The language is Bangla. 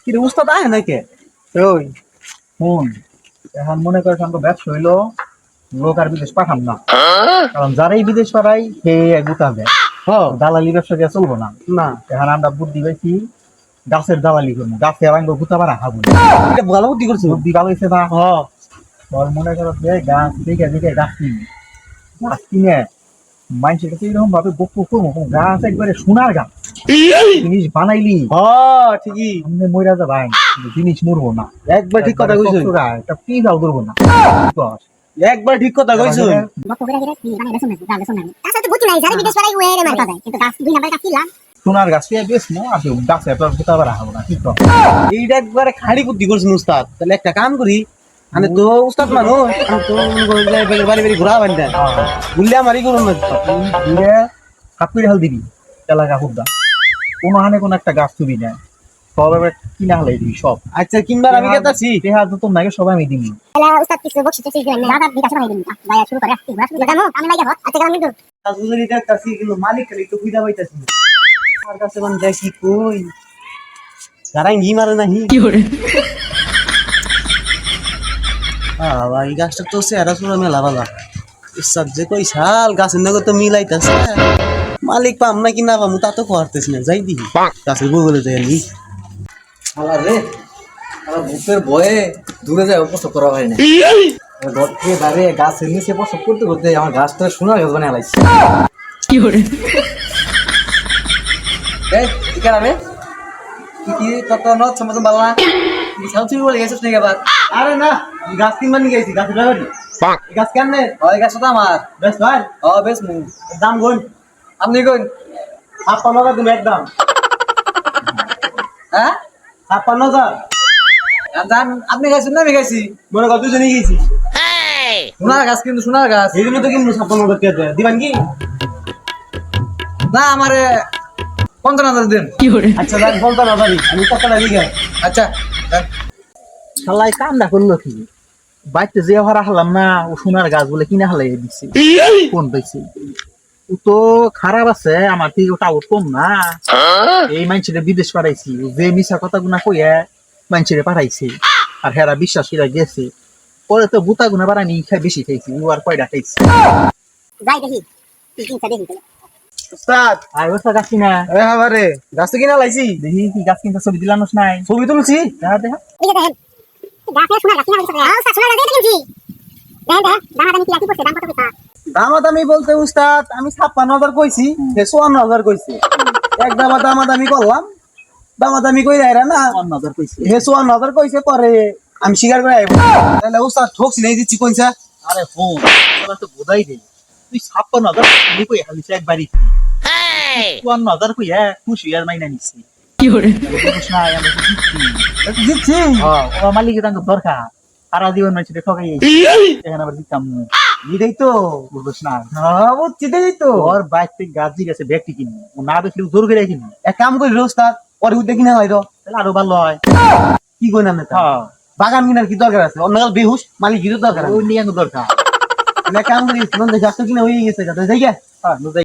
কি রে উস্তাদ আয় নাকি? ওই ফোন এখন মনে করে সঙ্গে ব্যবসা হইলো, লোক আর বিদেশ পাঠাম না, কারণ যারাই বিদেশ পাঠাই সে গুতাবে। দালালি ব্যবসা দিয়ে চলবো না। না এখন আমরা বুদ্ধি পাইছি, গাছের দালালি করবো, গাছে আবার গুতা পারা খাবো না। এটা ভালো বুদ্ধি করছো, বুদ্ধি ভালো হয়েছে না? তোর মনে করো যে গাছ দেখে দেখে গাছ কিনি, গাছ কিনে মানুষের কাছে এরকম ভাবে বকবো করবো, গাছ একবারে সোনার গাছ জিনিস বানাইলি ঠিকই সামনে মইরা যা ভাই, জিনিস মরবো না। একবার ঠিক কথা কইছো, একটা পিঁড়াও ধরবো না। একবার ঠিক কথা কইছো। সোনার গাছ পেয়ে বেশ না আসে, গাছে তো গোটা রাখা না। কি কর এইটা একবারে খাড়ি বুদ্ধি করছেন উস্তাদ। তাহলে একটা কাম করি, আমি তো উস্তাদ মানুষ, আমি তো বাড়ি বাড়ি ঘুরা বান্ধা বুঝলে আমারই করুন না, ঘুরে কাপির হাল দিবি এলাকা হুদ্দা, কোনো হানে কোনো একটা গাছ তুবি না, সব এবার কিনা হালাই দিবি সব। আচ্ছা কিনবার আমি কেতাছি দেহা তো তোর নাকি সবাই আমি দিবি। উস্তাদ কিছু বকশিশ দিবেন না, দাদা বিকাশ বানাই দিন ভাইয়া শুরু করে জানো আমি লাগে আচ্ছা আমি তো কাজুরি দেখতাছি কিন্তু মালিক খালি তো খুঁজা পাইতাছি আর কাছে মান যাই কি কই গারাই নি মারে নাহি কি করে। ভাই গাছটা তো চেহারা চূড়া মেলা বালা, উস্তাদ যে কই শাল গাছের নগর তো মিলাইতাছে, মালিক পাম নাকি না পাম তা তো করতেছ না, যাই দিবি গাছের বউ বলে যাই নি। শালা রে, শালা ভূতের ভয়ে দূরে যায় প্রসব করা হয় না। ঘর থেকে দাঁড়িয়ে গাছের নিচে প্রসব করতে করতে আমার গাছটা সোনার গাছ বানিয়ে হালাইছে। কি করে এই ঠিক আছে কি কি কত নত সময় ভালো না কি সাউথ বলে গেছিস নাকি আবার? আরে না গাছ কিনবার নিয়ে গেছি, গাছের ব্যাপারটি গাছ কেমনে ওই গাছটা তো আমার। বেশ ভাই ও বেশ মু দাম গুন আপনি কোন 56,000 তুমি একদম। হ্যাঁ 56,000 দাম আপনি খাইছেন না আমি খাইছি? মনে কর দুজনেই গেছি, সোনার গাছ কিন্তু সোনার গাছ এই জন্য তো কিনবো 56,000 টাকা দিবেন কি? না আমারে 55,000 দিন। কি করে আচ্ছা যাক 55,000 আমি কতটা দিকে। আচ্ছা শালাই কামটা করলো কি, বাইতে যে ভাড়া হালাম না ও সোনার গাছ বলে কিনে হালাই দিচ্ছে, কোন পাইছে ও তো খারাপ আছে, আমার থেকে ওটা কম না। এই মানুষের বিদেশ পাঠাইছি, যে মিশা কথা গুনা কইয়া মানুষের পাঠাইছে আর হেরা বিশ্বাস করে গেছে, পরে তো বুতা গুনা বাড়ানি খাই বেশি খাইছি, ও আর কয়টা খাইছি। যাই দেখি কি কিনছে দেখি উস্তাদ আই ওস্তাদ গাছ কিনা এ হাবারে গাছ তো কিনা লাইছি। দেখি কি গাছ কিনতে ছবি দিলানোস নাই? ছবি তুলছি। দেখা দেখা এই যে দেখেন গাছে সোনা গাছ কিনা হইছে আও সোনা গাছ কিনছি দেখেন দাম দাম কি কি করছে দাম কত কইতা দামাদামি বলতে উস্তাদ আমি 56,000 কইছি, সে 54,000 কইছে, এক দামাদামি করলাম, দামাদামি কইরা এরা না 54,000 কইছে, হে 54,000 কইছে, পরে আমি স্বীকার করে আইব। তাহলে উস্তাদ ঠকছি নাই দিচ্ছি কইছা। আরে ফোন তোরা তো বোধাই দে, তুই 56,000 তুমি কই হালিস একবারই 54,000 কই খুশি আর মাইনা নিছি। কি করে দিচ্ছি ও মালিকের তাঙ্গ দরকার, সারা জীবন মানুষের ঠকাই এখানে আবার দিতাম দিদেই তো বুঝছ না। বুঝছি দেই তো ওর বাইক থেকে গাছ গেছে ব্যক্তি কিনি, ও না বেশি জোর করে কিনি। এক কাম করি রোস্তার পরে উঠে কিনা হয় তাহলে আরো ভালো হয়। কি কই না বাগান কিনার কি দরকার আছে? অন্য বেহুশ মালিক কি দরকার, ওই নিয়ে দরকার। তাহলে এক কাম করি নন্দে গাছটা কিনা হয়ে গেছে, যাই গে হ্যাঁ যাই।